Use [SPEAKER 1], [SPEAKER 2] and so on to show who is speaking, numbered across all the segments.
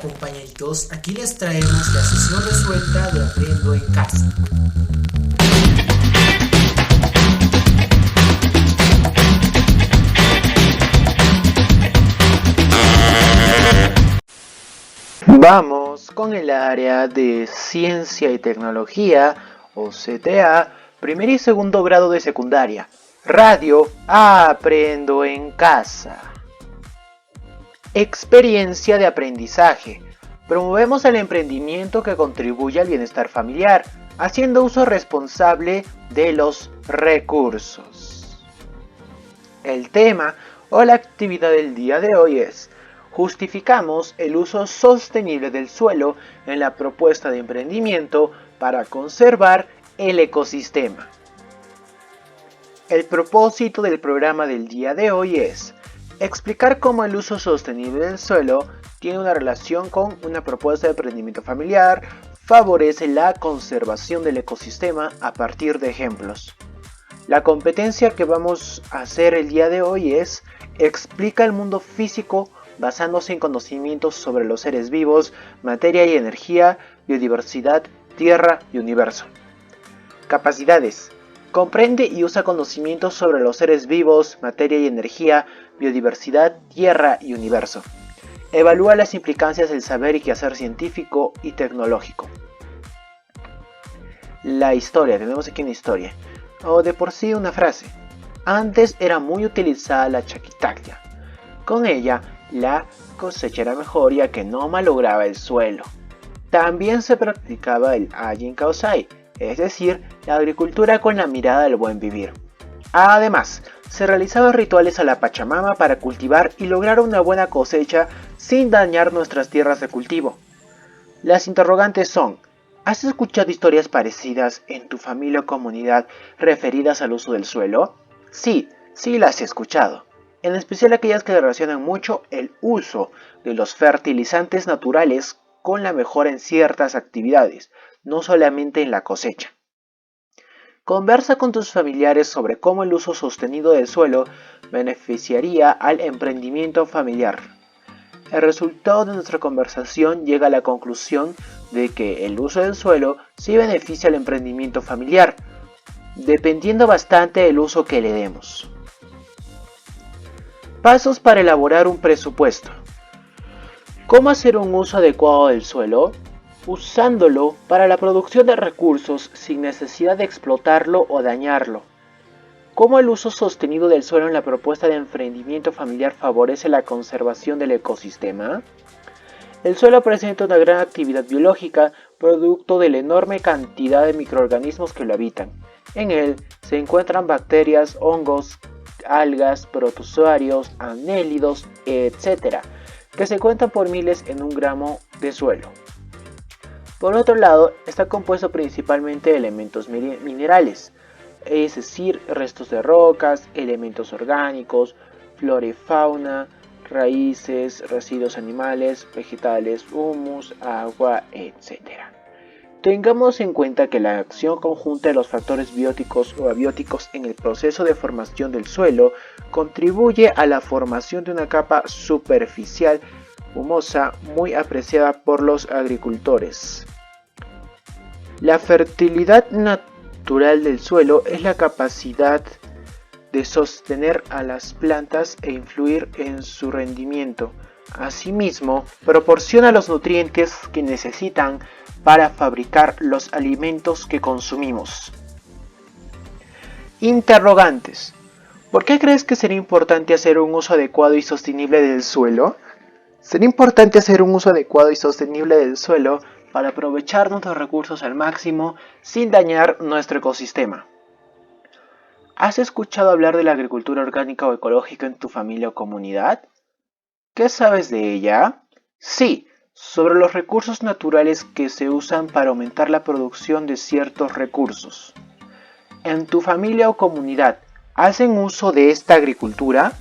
[SPEAKER 1] compañeritos, aquí les traemos la sesión resuelta de Aprendo en Casa.
[SPEAKER 2] Vamos con el área de Ciencia y Tecnología, o CTA, primer y segundo grado de secundaria. Radio Aprendo en Casa. Experiencia de aprendizaje. Promovemos el emprendimiento que contribuye al bienestar familiar, haciendo uso responsable de los recursos. El tema o la actividad del día de hoy es: justificamos el uso sostenible del suelo en la propuesta de emprendimiento para conservar el ecosistema. El propósito del programa del día de hoy es explicar cómo el uso sostenible del suelo tiene una relación con una propuesta de emprendimiento familiar, favorece la conservación del ecosistema a partir de ejemplos. La competencia que vamos a hacer el día de hoy es: explica el mundo físico basándose en conocimientos sobre los seres vivos, materia y energía, biodiversidad, tierra y universo. Capacidades. Comprende y usa conocimientos sobre los seres vivos, materia y energía, biodiversidad, tierra y universo. Evalúa las implicancias del saber y quehacer científico y tecnológico. La historia. Tenemos aquí una historia, o de por sí una frase. Antes era muy utilizada la chaquitaclia. Con ella, la cosecha era mejor ya que no malograba el suelo. También se practicaba el Ayin Kaosai, es decir, la agricultura con la mirada del buen vivir. Además, se realizaban rituales a la Pachamama para cultivar y lograr una buena cosecha sin dañar nuestras tierras de cultivo. Las interrogantes son: ¿has escuchado historias parecidas en tu familia o comunidad referidas al uso del suelo? Sí las he escuchado. En especial aquellas que relacionan mucho el uso de los fertilizantes naturales con la mejora en ciertas actividades, no solamente en la cosecha. Conversa con tus familiares sobre cómo el uso sostenido del suelo beneficiaría al emprendimiento familiar. El resultado de nuestra conversación llega a la conclusión de que el uso del suelo sí beneficia al emprendimiento familiar, dependiendo bastante del uso que le demos. Pasos para elaborar un presupuesto. ¿Cómo hacer un uso adecuado del suelo? Usándolo para la producción de recursos sin necesidad de explotarlo o dañarlo. ¿Cómo el uso sostenido del suelo en la propuesta de emprendimiento familiar favorece la conservación del ecosistema? El suelo presenta una gran actividad biológica, producto de la enorme cantidad de microorganismos que lo habitan. En él se encuentran bacterias, hongos, algas, protozoarios, anélidos, etc., que se cuentan por miles en un gramo de suelo. Por otro lado, está compuesto principalmente de elementos minerales, es decir, restos de rocas, elementos orgánicos, flora y fauna, raíces, residuos animales, vegetales, humus, agua, etc. Tengamos en cuenta que la acción conjunta de los factores bióticos o abióticos en el proceso de formación del suelo contribuye a la formación de una capa superficial humosa muy apreciada por los agricultores. La fertilidad natural del suelo es la capacidad de sostener a las plantas e influir en su rendimiento. Asimismo, proporciona los nutrientes que necesitan para fabricar los alimentos que consumimos. Interrogantes. ¿Por qué crees que sería importante hacer un uso adecuado y sostenible del suelo? Sería importante hacer un uso adecuado y sostenible del suelo para aprovechar nuestros recursos al máximo sin dañar nuestro ecosistema. ¿Has escuchado hablar de la agricultura orgánica o ecológica en tu familia o comunidad? ¿Qué sabes de ella? Sí, sobre los recursos naturales que se usan para aumentar la producción de ciertos recursos. ¿En tu familia o comunidad hacen uso de esta agricultura?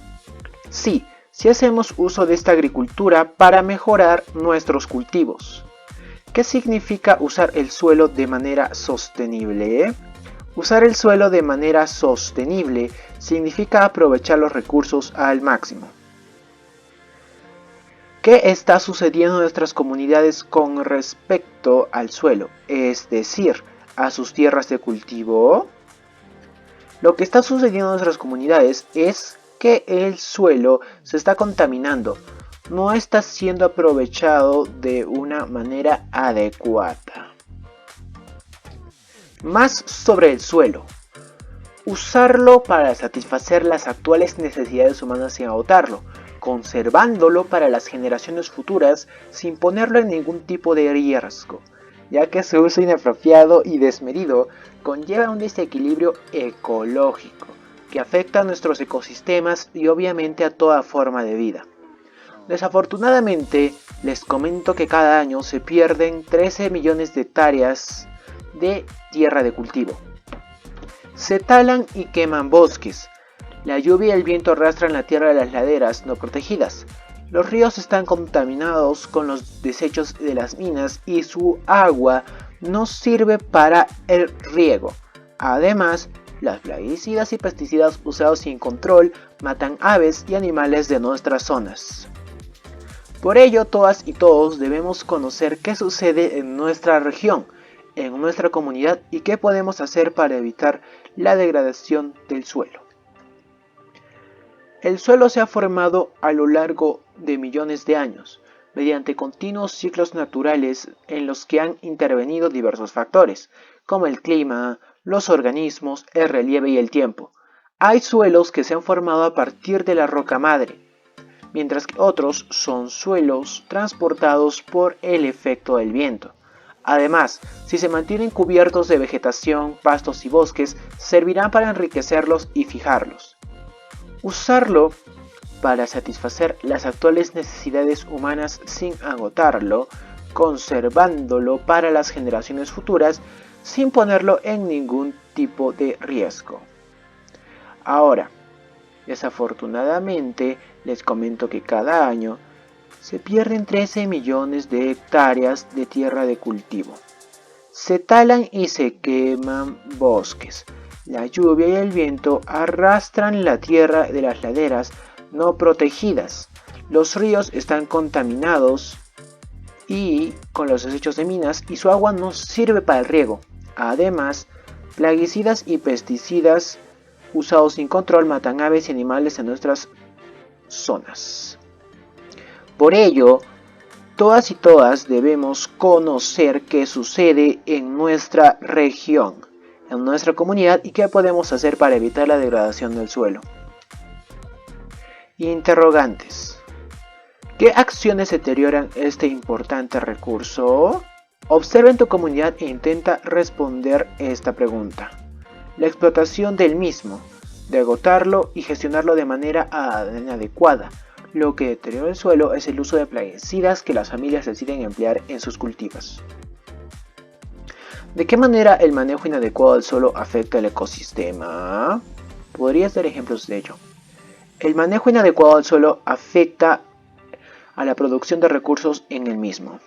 [SPEAKER 2] Sí hacemos uso de esta agricultura para mejorar nuestros cultivos. ¿Qué significa usar el suelo de manera sostenible? Usar el suelo de manera sostenible significa aprovechar los recursos al máximo. ¿Qué está sucediendo en nuestras comunidades con respecto al suelo? Es decir, a sus tierras de cultivo. Lo que está sucediendo en nuestras comunidades es que el suelo se está contaminando, no está siendo aprovechado de una manera adecuada. Más sobre el suelo. Usarlo para satisfacer las actuales necesidades humanas sin agotarlo, conservándolo para las generaciones futuras sin ponerlo en ningún tipo de riesgo, ya que su uso inapropiado y desmedido conlleva un desequilibrio ecológico que afecta a nuestros ecosistemas y obviamente a toda forma de vida. Desafortunadamente, les comento que cada año se pierden 13 millones de hectáreas de tierra de cultivo. Se talan y queman bosques. La lluvia y el viento arrastran la tierra de las laderas no protegidas. Los ríos están contaminados con los desechos de las minas y su agua no sirve para el riego. Además, los plaguicidas y pesticidas usados sin control matan aves y animales de nuestras zonas. Por ello, todas y todos debemos conocer qué sucede en nuestra región, en nuestra comunidad y qué podemos hacer para evitar la degradación del suelo. El suelo se ha formado a lo largo de millones de años, mediante continuos ciclos naturales en los que han intervenido diversos factores, como el clima, los organismos, el relieve y el tiempo. Hay suelos que se han formado a partir de la roca madre, mientras que otros son suelos transportados por el efecto del viento. Además, si se mantienen cubiertos de vegetación, pastos y bosques, servirán para enriquecerlos y fijarlos. Usarlo para satisfacer las actuales necesidades humanas sin agotarlo, conservándolo para las generaciones futuras, sin ponerlo en ningún tipo de riesgo. Ahora, desafortunadamente, les comento que cada año se pierden 13 millones de hectáreas de tierra de cultivo. Se talan y se queman bosques. La lluvia y el viento arrastran la tierra de las laderas no protegidas. Los ríos están contaminados y con los desechos de minas y su agua no sirve para el riego. Además, plaguicidas y pesticidas usados sin control matan aves y animales en nuestras zonas. Por ello, todas y todas debemos conocer qué sucede en nuestra región, en nuestra comunidad y qué podemos hacer para evitar la degradación del suelo. Interrogantes. ¿Qué acciones deterioran este importante recurso? Observa en tu comunidad e intenta responder esta pregunta. La explotación del mismo, de agotarlo y gestionarlo de manera inadecuada. Lo que deteriora el suelo es el uso de plaguicidas que las familias deciden emplear en sus cultivos. ¿De qué manera el manejo inadecuado del suelo afecta al ecosistema? ¿Podrías dar ejemplos de ello? El manejo inadecuado del suelo afecta a la producción de recursos en el mismo.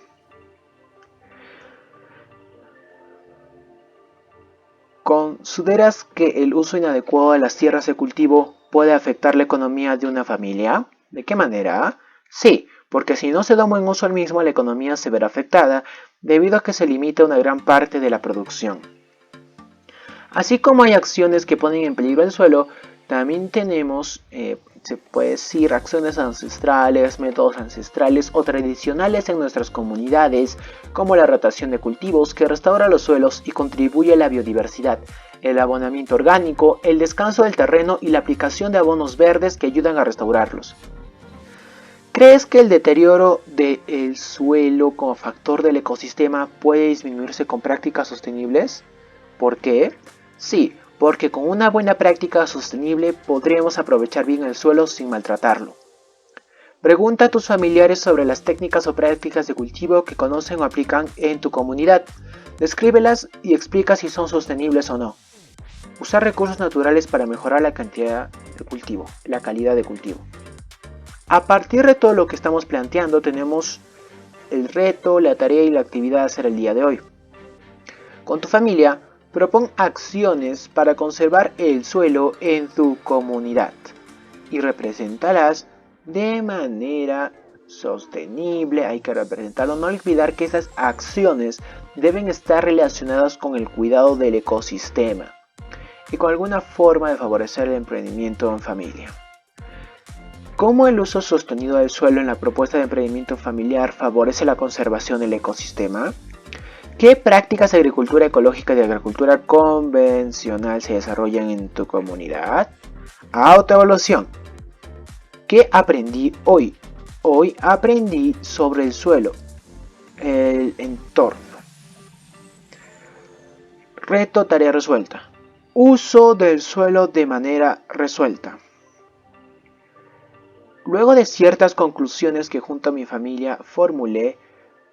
[SPEAKER 2] ¿Consideras que el uso inadecuado de las tierras de cultivo puede afectar la economía de una familia? ¿De qué manera? Sí, porque si no se da un buen uso al mismo, la economía se verá afectada debido a que se limita una gran parte de la producción. Así como hay acciones que ponen en peligro el suelo, también tenemos, se puede decir, acciones ancestrales, métodos ancestrales o tradicionales en nuestras comunidades, como la rotación de cultivos que restaura los suelos y contribuye a la biodiversidad, el abonamiento orgánico, el descanso del terreno y la aplicación de abonos verdes que ayudan a restaurarlos. ¿Crees que el deterioro del suelo como factor del ecosistema puede disminuirse con prácticas sostenibles? ¿Por qué? Sí, porque con una buena práctica sostenible podremos aprovechar bien el suelo sin maltratarlo. Pregunta a tus familiares sobre las técnicas o prácticas de cultivo que conocen o aplican en tu comunidad. Descríbelas y explica si son sostenibles o no. Usar recursos naturales para mejorar la cantidad de cultivo, la calidad de cultivo. A partir de todo lo que estamos planteando, tenemos el reto, la tarea y la actividad a hacer el día de hoy. Con tu familia, propón acciones para conservar el suelo en tu comunidad y represéntalas de manera sostenible, hay que representarlo. No olvidar que esas acciones deben estar relacionadas con el cuidado del ecosistema y con alguna forma de favorecer el emprendimiento en familia. ¿Cómo el uso sostenido del suelo en la propuesta de emprendimiento familiar favorece la conservación del ecosistema? ¿Qué prácticas de agricultura ecológica y de agricultura convencional se desarrollan en tu comunidad? Autoevaluación. ¿Qué aprendí hoy? Hoy aprendí sobre el suelo, el entorno. Reto, tarea resuelta. Uso del suelo de manera resuelta. Luego de ciertas conclusiones que junto a mi familia formulé,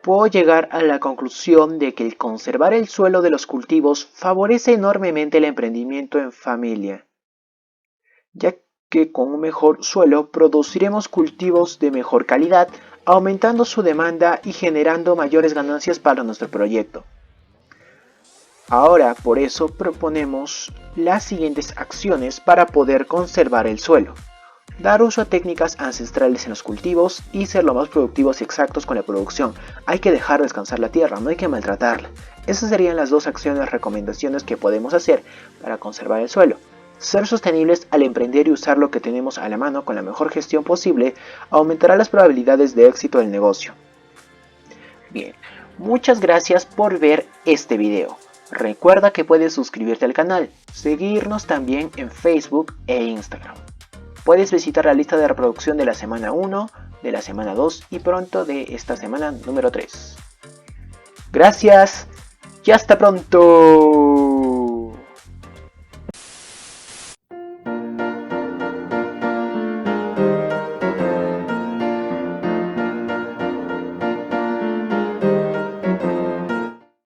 [SPEAKER 2] puedo llegar a la conclusión de que el conservar el suelo de los cultivos favorece enormemente el emprendimiento en familia, ya que con un mejor suelo produciremos cultivos de mejor calidad, aumentando su demanda y generando mayores ganancias para nuestro proyecto. Ahora, por eso proponemos las siguientes acciones para poder conservar el suelo. Dar uso a técnicas ancestrales en los cultivos y ser lo más productivos y exactos con la producción. Hay que dejar descansar la tierra, no hay que maltratarla. Esas serían las dos recomendaciones que podemos hacer para conservar el suelo. Ser sostenibles al emprender y usar lo que tenemos a la mano con la mejor gestión posible aumentará las probabilidades de éxito del negocio. Bien, muchas gracias por ver este video. Recuerda que puedes suscribirte al canal, seguirnos también en Facebook e Instagram. Puedes visitar la lista de reproducción de la semana 1, de la semana 2 y pronto de esta semana número 3. Gracias y hasta pronto.